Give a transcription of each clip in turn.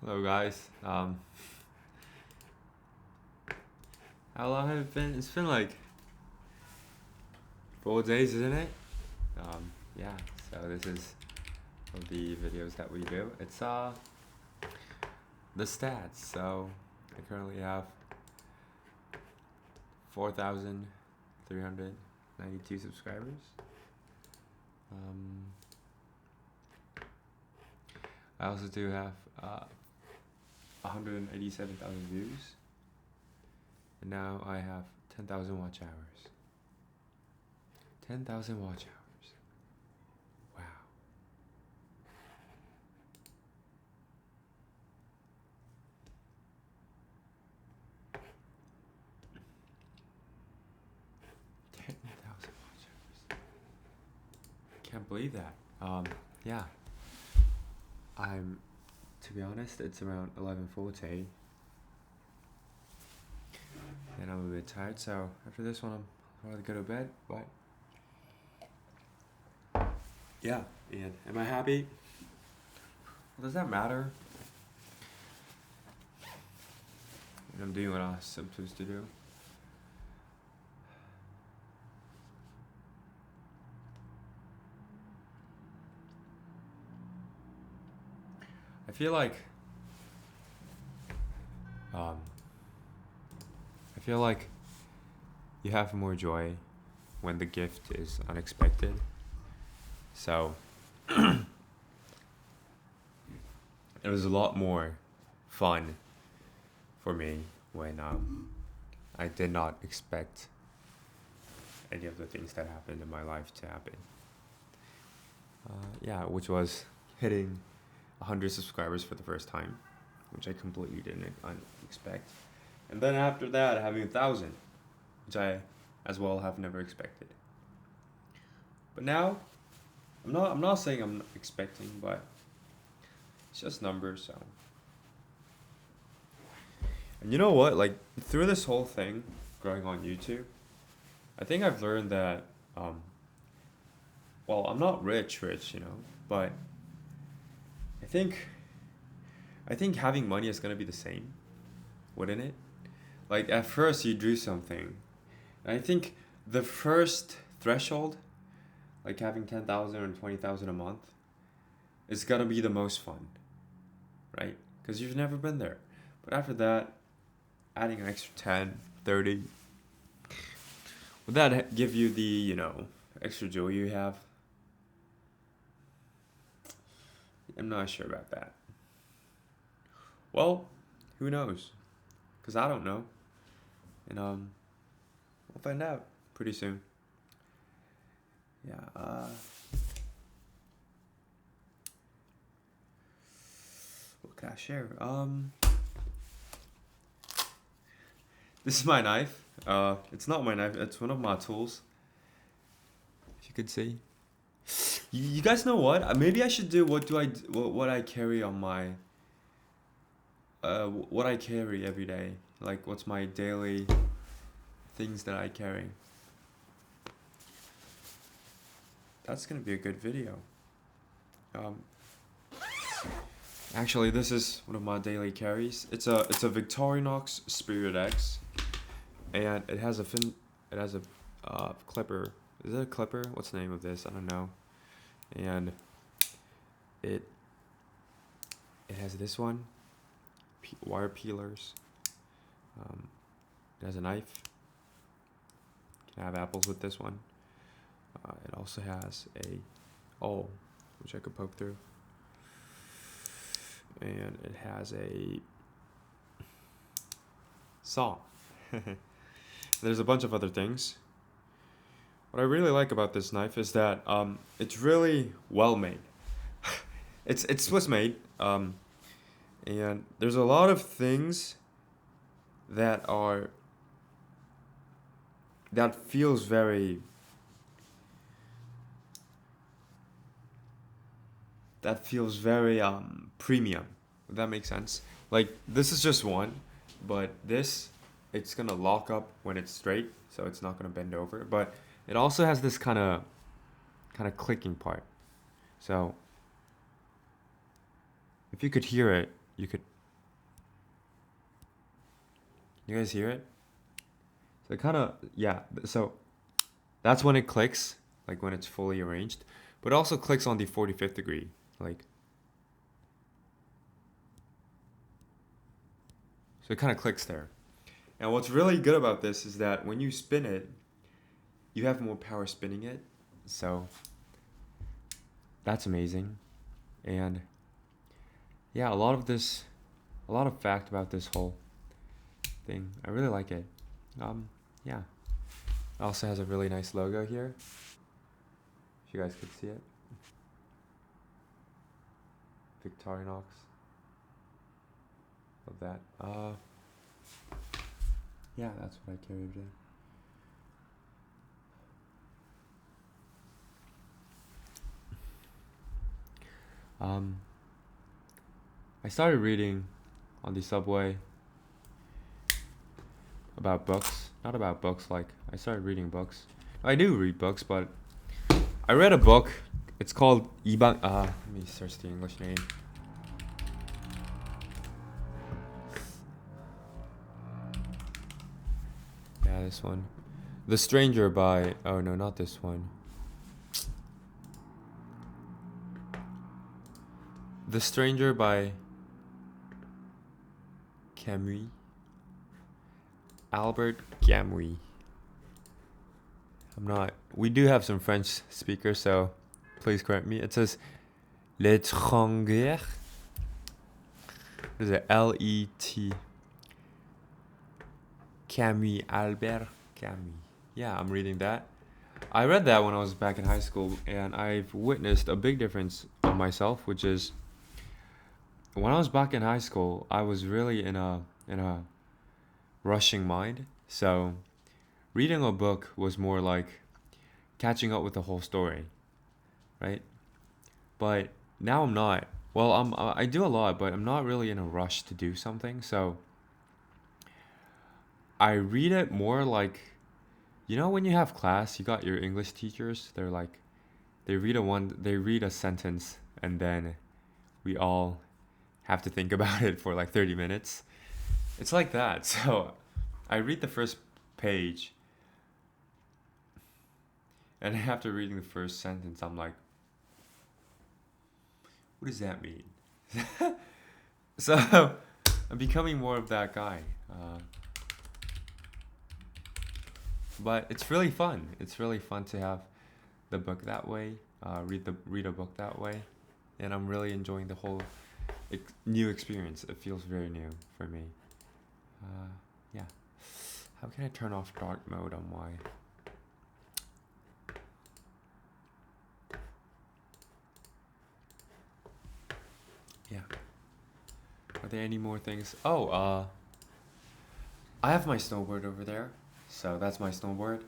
Hello guys. How long have it been? It's been like 4 days, isn't it? Yeah. So this is one of the videos that we do. It's the stats. So I currently have 4,392 subscribers. I also do have 187,000 views. And now I have 10,000 watch hours. 10,000 watch hours. Wow. Ten thousand watch hours. Can't believe that. Yeah. To be honest, it's around 11:40. And I'm a bit tired, so after this one, I'm rather go to bed. But yeah, and am I happy? Well, does that matter? I'm doing what I'm supposed to do. I feel like you have more joy when the gift is unexpected. So it was a lot more fun for me when I did not expect any of the things that happened in my life to happen. Which was hitting 100 subscribers for the first time, which I completely didn't expect. And then after that, having 1,000, which I as well have never expected. But now, I'm not saying I'm not expecting, but it's just numbers. So, and you know what? Like through this whole thing, growing on YouTube, I think I've learned that. Well, I'm not rich, but I think having money is gonna be the same, wouldn't it? Like at first you do something, and I think the first threshold, like having 10,000 or 20,000 a month, is gonna be the most fun, right? Because you've never been there. But after that, adding an extra 10, 30, would that give you the extra joy you have? I'm not sure about that. Well, who knows? Because I don't know. And we'll find out pretty soon. Yeah. What can I share? This is my knife. It's not my knife. It's one of my tools. If you could see. You guys know what? Maybe I should do what I carry on my what I carry every day. Like what's my daily things that I carry. That's gonna be a good video. Actually, this is one of my daily carries. It's a Victorinox Spirit X, and it has a clipper. Is it a clipper? What's the name of this? I don't know. And it has this one, wire peelers. It has a knife. You can have apples with this one. It also has a awl, which I could poke through. And it has a saw. There's a bunch of other things. What I really like about this knife is that it's really well made. It's Swiss made, and there's a lot of things that feels very premium. If that makes sense. Like this is just one, but it's gonna lock up when it's straight, so it's not gonna bend over. But it also has this kind of clicking part. So if you could hear it, you could You guys hear it? So it kind of, yeah. So that's when it clicks, like when it's fully arranged. But it also clicks on the 45th degree. Like, so it kind of clicks there. And what's really good about this is that when you spin it, you have more power spinning it. So that's amazing. And yeah, a lot of fact about this whole thing. I really like it. Yeah. It also has a really nice logo here. If you guys could see it. Victorinox. Love that. Yeah, that's what I carry today. I started reading on the subway about books. Not about books, like, I started reading books. I do read books, but I read a book. It's called Ibang. Let me search the English name. Yeah, this one. The Stranger by. Oh no, not this one. The Stranger by Camus. Albert Camus. I'm not. We do have some French speakers, so please correct me. It says L'étranger. What is it? L-E-T. Camus. Albert Camus. Yeah, I'm reading that. I read that when I was back in high school, and I've witnessed a big difference on myself, which is when I was back in high school, I was really in a rushing mind. So reading a book was more like catching up with the whole story, right? But now I'm not. Well, I do a lot, but I'm not really in a rush to do something. So I read it more like, you know, when you have class, you got your English teachers. They're like, they read a sentence, and then we all have to think about it for like 30 minutes. It's like that. So I read the first page, and after reading the first sentence, I'm like, what does that mean? So I'm becoming more of that guy. But it's really fun. It's really fun to have the book that way, read a book that way, and I'm really enjoying the whole new experience. It feels very new for me. Yeah. How can I turn off dark mode on my? Yeah. Are there any more things? Oh, I have my snowboard over there. So that's my snowboard.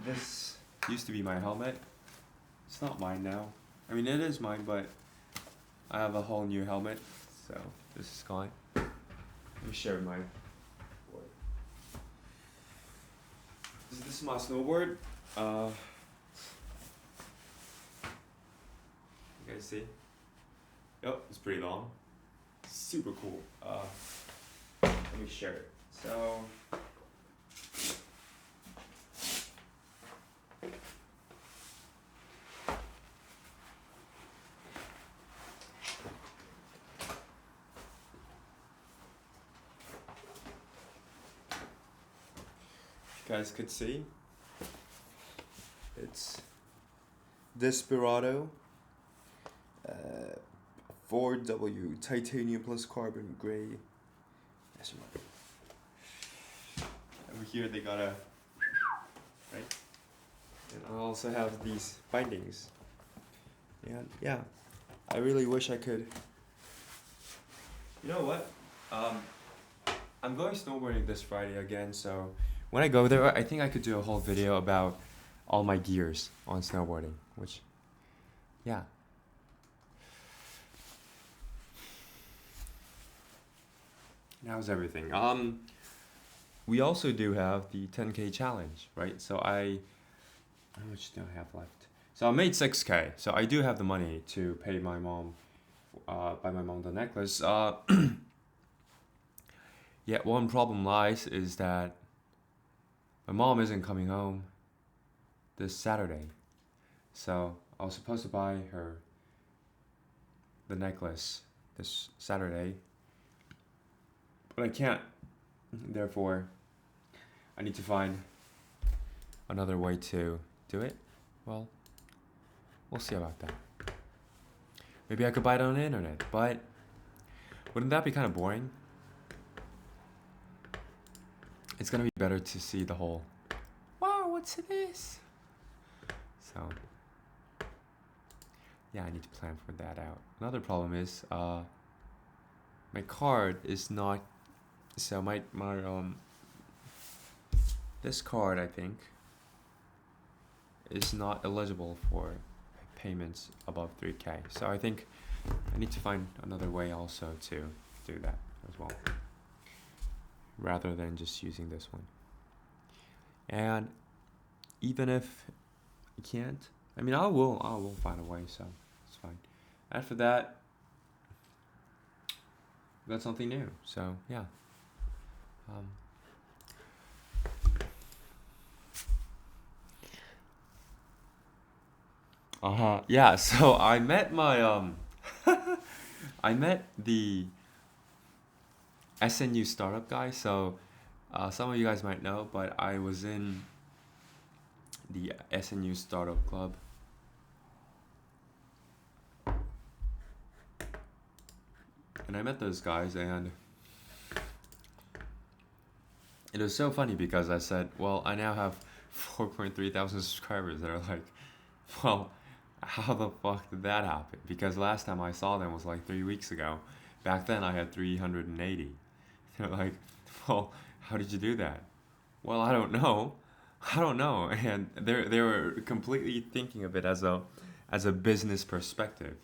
This used to be my helmet. It's not mine now. I mean, it is mine, but I have a whole new helmet. So this is gone. Let me share my board. This is my snowboard. You guys see? Yep, it's pretty long. Super cool. Let me share it. So you guys could see, it's Desperado 4W titanium plus carbon gray. Over here they got a, right? And I also have these bindings. And yeah, I really wish I could. You know what? I'm going snowboarding this Friday again, so when I go there, I think I could do a whole video about all my gears on snowboarding, which, yeah. That was everything. We also do have the 10K challenge, right? So how much do I have left? So I made 6K. So I do have the money to pay my mom, buy my mom the necklace. Yet one problem lies is that my mom isn't coming home this Saturday. So I was supposed to buy her the necklace this Saturday, but I can't. Therefore, I need to find another way to do it. Well, we'll see about that. Maybe I could buy it on the internet, but wouldn't that be kind of boring? It's gonna be better to see the whole, wow, what's this? So, yeah, I need to plan for that out. Another problem is, my card is not, so my this card, I think, is not eligible for payments above 3K. So I think I need to find another way also to do that as well, rather than just using this one. And even if I can't, I mean, I will find a way, so it's fine. After that, we got something new, so yeah. Yeah, so I met my I met the SNU startup guy. So some of you guys might know, but I was in the SNU startup club. And I met those guys, and it was so funny because I said, well, I now have 4.3 thousand subscribers. They're like, well, how the fuck did that happen? Because last time I saw them was like 3 weeks ago. Back then I had 380. They're like, well, how did you do that? Well, I don't know. I don't know. And they were completely thinking of it as a business perspective,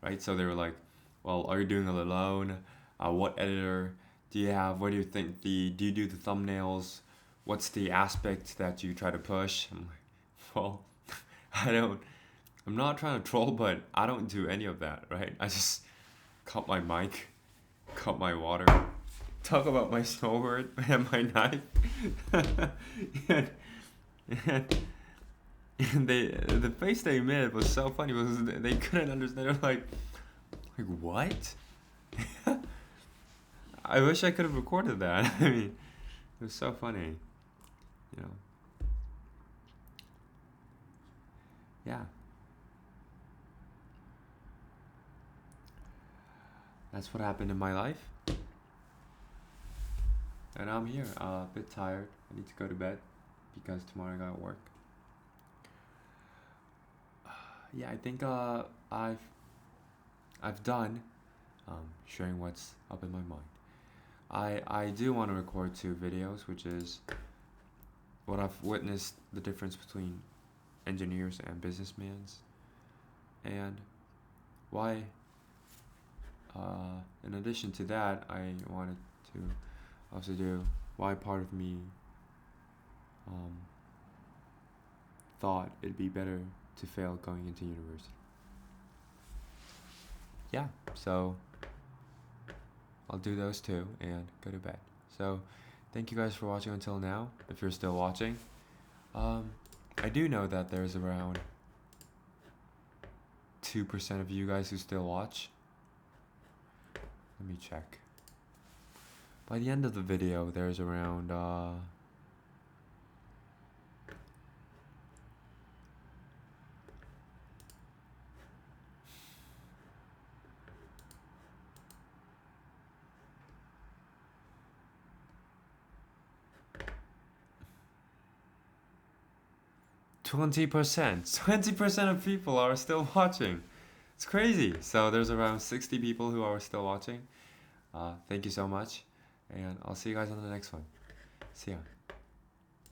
right? So they were like, well, are you doing it alone? What editor do you have? What do you think do you do the thumbnails? What's the aspect that you try to push? I'm like, well, I'm not trying to troll, but I don't do any of that, right? I just cut my mic, cut my water, talk about my snowboard and my knife. and, and the face they made was so funny because they couldn't understand. They were like what? I wish I could have recorded that. I mean, it was so funny, you know. Yeah. That's what happened in my life. And I'm here, a bit tired. I need to go to bed because tomorrow I gotta work. Yeah, I think I've done sharing what's up in my mind. I do want to record 2 videos, which is what I've witnessed the difference between engineers and businessmen, and why. In addition to that, I wanted to also do why part of me thought it'd be better to fail going into university. Yeah, so I'll do those 2 and go to bed. So thank you guys for watching until now, if you're still watching. I do know that there's around 2% of you guys who still watch. Let me check. By the end of the video, there's around 20%. 20% of people are still watching. It's crazy. So there's around 60 people who are still watching. Thank you so much, and I'll see you guys on the next one. See ya.